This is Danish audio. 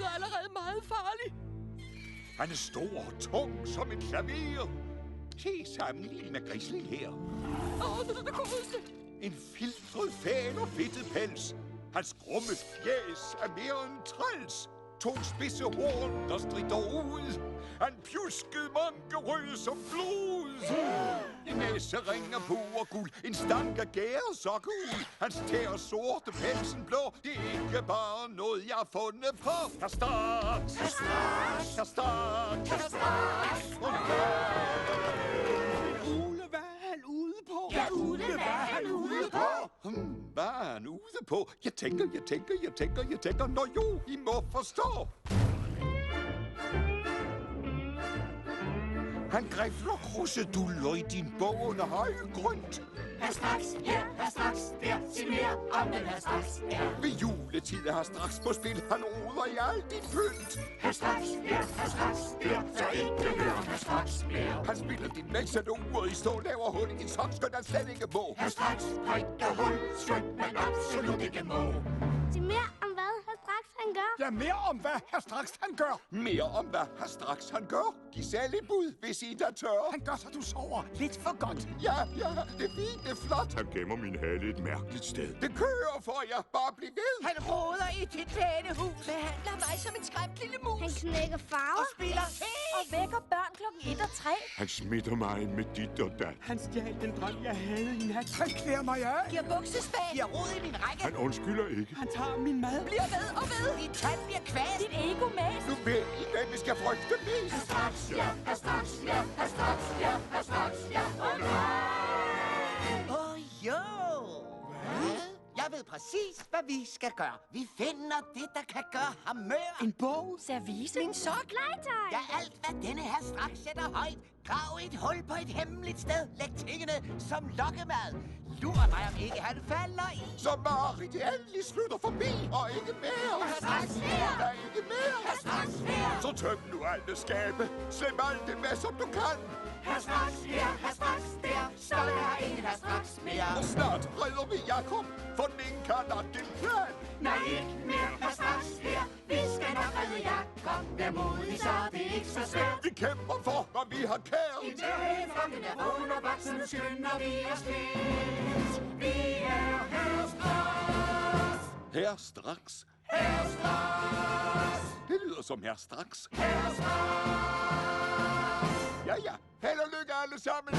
lyder allerede meget farlig. Han er stor og tung som et klaver. Se sammenlignet med grisling her. Det er det godeste. En filtret fan og fedtet pels. Hans grumme fjæs er mere end træls. To spidse horn, der strider ud. Han pjuskede mange rød som blod. En næsering af pur guld. En stank af gære sokkeul. Hans tæer sorte, pelsen blå. Det er ikke bare noget, jeg har fundet på. Herr Straks! Herr Straks! Herr Straks! Herr Straks! Ole, hvad er han ude på? Ja, Ole, hvad er han ude på? Hvad er han ude på? Jeg tænker. Nå jo, I må forstå. Han grifler kruseduller i din bog under højgrønt. Herr Straks her, Herr Straks der. Sig mere om den Herr Straks er. Ved juletid er Herr Straks på spil. Han roder i alt dit pynt. Herr Straks her, Herr Straks der. Så ikke hør om Herr Straks mere. Han spiller dit mælk, så du uret i stå. Laver hul i din sok, skønt han slet ikke må. Herr Straks prikker hul, skønt man absolut ikke må. Sig mere om hvad Herr Straks han gør. Ja, mere om, hvad Herr Straks han gør. Mere om, hvad Herr Straks han gør. Giv selv et bud, hvis I der tør. Han gør, så du sover lidt for godt. Ja, det er fint, det er flot. Han gemmer min hale et mærkeligt sted. Det kører for jer. Bare bliv ved. Han roder i dit lænehus. Behandler mig som en skræmt lille mus. Han knækker farver. Og spiller og vækker børn klokken 1 og 3. Han smitter mig med dit og dat. Han stjal den drøm, jeg havde i nat. Han klæder mig af. Giver buksespag. Giver rod i min række. Han undskylder ikke. Han tager min mad. Bliver ved og ved. Din tand bliver kvast. Dit ego mast. Nu ved I, hvem vi skal frygte mest. Herr Straks ja, Herr Straks ja, Herr Straks ja, Herr Straks ja. Jo. Jeg ved præcis, hvad vi skal gøre. Vi finder det, der kan gøre ham mør. En bog. Service. Min sok. Legetøj. Ja, alt hvad denne her Straks sætter højt. Grav et hul på et hemmeligt sted. Læg tingene som lokkemad. Lur mig, om ikke han falder i. Så Marit endelig slutter forbi, og ikke mere. Herr Straks her. Der er ikke mere. Herr Straks her. Så tøm nu alle skabe. Slip alt det med, som du kan. Herr Straks her, Herr Straks der. Så er der ingen Herr Straks mere. Og snart redder vi Jakob, for den kan din plan. Nej, ikke mere Herr Straks her. Vi skal nok redde Jakob. Vær modig, så det er ikke så svært. Vi kæmper for, hvad vi har kært. I døren flokken er vågen og voksen, nu skynder vi os lidt. Vi er Herr Straks. Herr Straks. Herr Straks. Det lyder som Herr Straks. Herr Straks. Ja. Held og lykke alle sammen.